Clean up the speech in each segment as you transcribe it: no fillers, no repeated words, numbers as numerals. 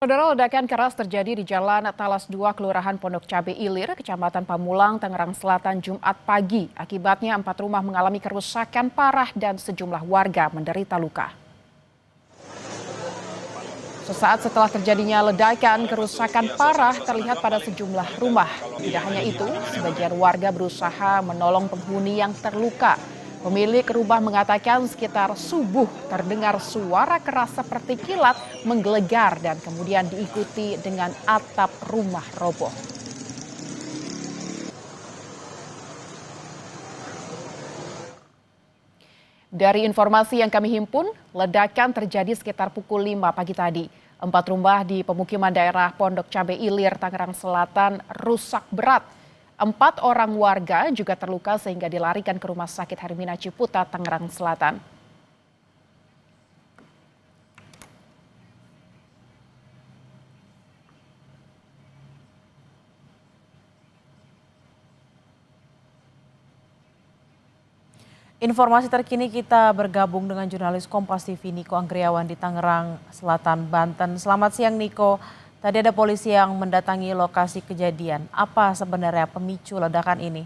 Saudara, ledakan keras terjadi di Jalan Talas 2, Kelurahan Pondok Cabe Ilir, Kecamatan Pamulang, Tangerang Selatan, Jumat pagi. Akibatnya 4 rumah mengalami kerusakan parah dan sejumlah warga menderita luka. Sesaat setelah terjadinya ledakan, kerusakan parah terlihat pada sejumlah rumah. Tidak hanya itu, sebagian warga berusaha menolong penghuni yang terluka. Pemilik rumah mengatakan sekitar subuh terdengar suara keras seperti kilat menggelegar dan kemudian diikuti dengan atap rumah roboh. Dari informasi yang kami himpun, ledakan terjadi sekitar pukul 5 pagi tadi. 4 rumah di pemukiman daerah Pondok Cabe Ilir, Tangerang Selatan rusak berat. 4 orang warga juga terluka sehingga dilarikan ke Rumah Sakit Hermina Ciputat, Tangerang Selatan. Informasi terkini kita bergabung dengan jurnalis Kompas TV Niko Anggriawan di Tangerang Selatan, Banten. Selamat siang Niko. Tadi ada polisi yang mendatangi lokasi kejadian. Apa sebenarnya pemicu ledakan ini?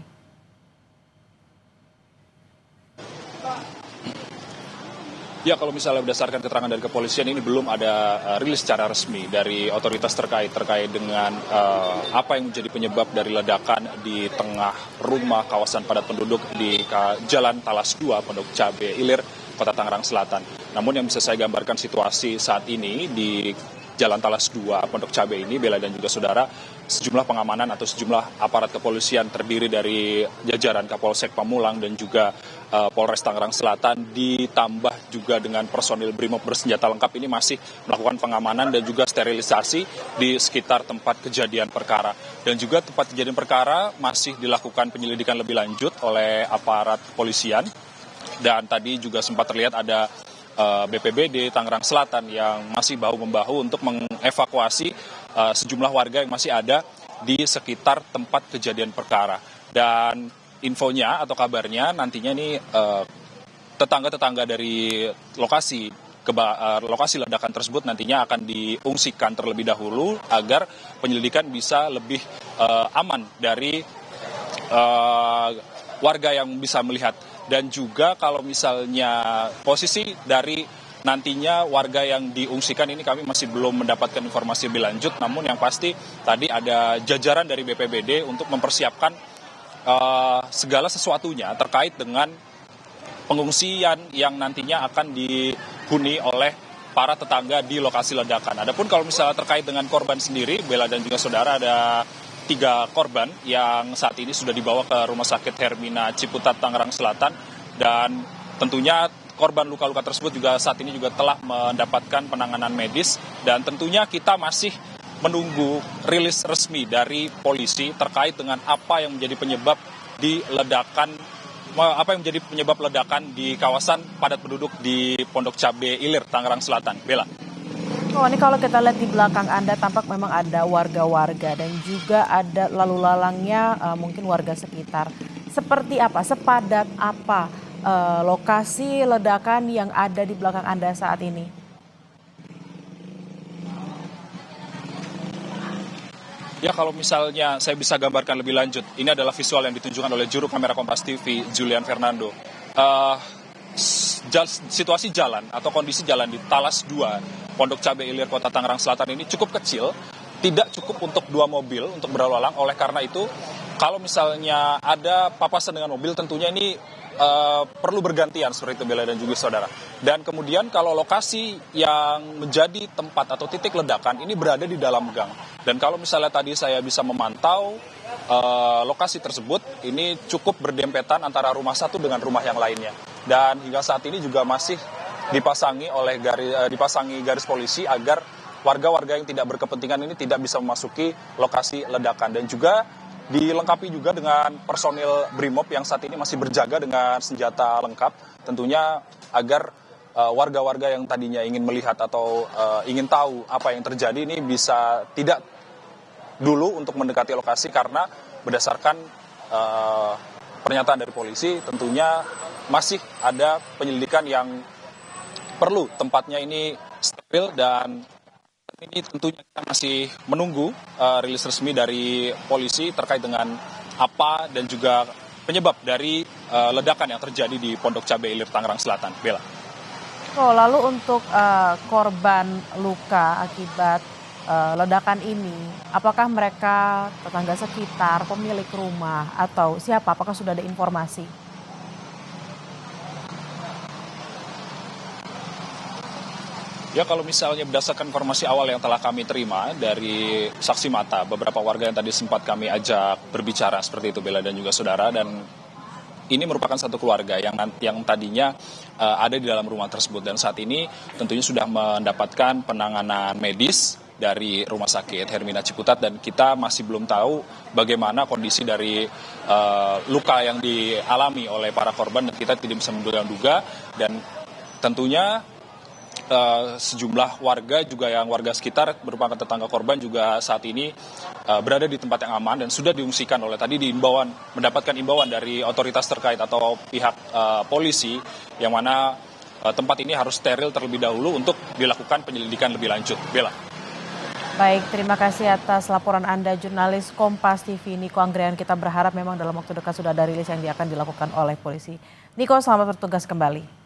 Ya, kalau misalnya berdasarkan keterangan dari kepolisian, ini belum ada rilis secara resmi dari otoritas terkait dengan apa yang menjadi penyebab dari ledakan di tengah rumah kawasan padat penduduk di Jalan Talas 2, Pondok Cabe Ilir, Kota Tangerang Selatan. Namun yang bisa saya gambarkan situasi saat ini di Jalan Talas 2, Pondok Cabe ini, Bella dan juga saudara, sejumlah pengamanan atau sejumlah aparat kepolisian terdiri dari jajaran Kapolsek Pamulang dan juga Polres Tangerang Selatan, ditambah juga dengan personil BRIMOB bersenjata lengkap ini masih melakukan pengamanan dan juga sterilisasi di sekitar tempat kejadian perkara. Dan juga tempat kejadian perkara masih dilakukan penyelidikan lebih lanjut oleh aparat kepolisian. Dan tadi juga sempat terlihat ada BPBD Tangerang Selatan yang masih bahu-membahu untuk mengevakuasi sejumlah warga yang masih ada di sekitar tempat kejadian perkara. Dan infonya atau kabarnya nantinya ini tetangga-tetangga dari lokasi ledakan tersebut nantinya akan diungsikan terlebih dahulu agar penyelidikan bisa lebih aman dari warga yang bisa melihat. Dan juga kalau misalnya posisi dari nantinya warga yang diungsikan ini kami masih belum mendapatkan informasi lebih lanjut. Namun yang pasti tadi ada jajaran dari BPBD untuk mempersiapkan segala sesuatunya terkait dengan pengungsian yang nantinya akan dihuni oleh para tetangga di lokasi ledakan. Adapun kalau misalnya terkait dengan korban sendiri, Bella dan juga saudara, ada 3 korban yang saat ini sudah dibawa ke Rumah Sakit Hermina Ciputat, Tangerang Selatan, dan tentunya korban luka-luka tersebut juga saat ini juga telah mendapatkan penanganan medis. Dan tentunya kita masih menunggu rilis resmi dari polisi terkait dengan apa yang menjadi penyebab ledakan di kawasan padat penduduk di Pondok Cabe Ilir, Tangerang Selatan. Bella. Oh, ini kalau kita lihat di belakang Anda tampak memang ada warga-warga dan juga ada lalu lalangnya mungkin warga sekitar. Seperti apa, sepadat apa lokasi ledakan yang ada di belakang Anda saat ini? Ya, kalau misalnya saya bisa gambarkan lebih lanjut, ini adalah visual yang ditunjukkan oleh juru kamera Kompas TV, Julian Fernando. Situasi jalan atau kondisi jalan di Talas 2, Pondok Cabe Ilir, Kota Tangerang Selatan ini cukup kecil, tidak cukup untuk 2 mobil untuk berlalu lalang. Oleh karena itu, kalau misalnya ada papasan dengan mobil, tentunya ini perlu bergantian seperti itu, Bella dan juga saudara. Dan kemudian kalau lokasi yang menjadi tempat atau titik ledakan ini berada di dalam gang. Dan kalau misalnya tadi saya bisa memantau lokasi tersebut, ini cukup berdempetan antara rumah satu dengan rumah yang lainnya. Dan hingga saat ini juga masih dipasangi garis polisi agar warga-warga yang tidak berkepentingan ini tidak bisa memasuki lokasi ledakan. Dan juga dilengkapi juga dengan personil BRIMOB yang saat ini masih berjaga dengan senjata lengkap, tentunya agar warga-warga yang tadinya ingin melihat atau ingin tahu apa yang terjadi ini bisa tidak dulu untuk mendekati lokasi, karena berdasarkan pernyataan dari polisi tentunya masih ada penyelidikan yang perlu tempatnya ini steril dan Ini tentunya kita masih menunggu rilis resmi dari polisi terkait dengan apa dan juga penyebab dari ledakan yang terjadi di Pondok Cabe Ilir, Tangerang Selatan. Bella. Oh, lalu untuk korban luka akibat ledakan ini, apakah mereka tetangga sekitar, pemilik rumah, atau siapa? Apakah sudah ada informasi? Ya, kalau misalnya berdasarkan informasi awal yang telah kami terima dari saksi mata, beberapa warga yang tadi sempat kami ajak berbicara seperti itu, Bella dan juga saudara, dan ini merupakan satu keluarga yang tadinya ada di dalam rumah tersebut, dan saat ini tentunya sudah mendapatkan penanganan medis dari Rumah Sakit Hermina Ciputat, dan kita masih belum tahu bagaimana kondisi dari luka yang dialami oleh para korban, dan kita tidak bisa menduga-duga. Dan tentunya sejumlah warga juga yang warga sekitar merupakan tetangga korban juga saat ini berada di tempat yang aman dan sudah diungsikan oleh tadi mendapatkan imbauan dari otoritas terkait atau pihak polisi, yang mana tempat ini harus steril terlebih dahulu untuk dilakukan penyelidikan lebih lanjut. Bella. Baik, terima kasih atas laporan Anda, jurnalis Kompas TV Niko Anggrian. Kita berharap memang dalam waktu dekat sudah ada rilis yang akan dilakukan oleh polisi. Niko, selamat bertugas kembali.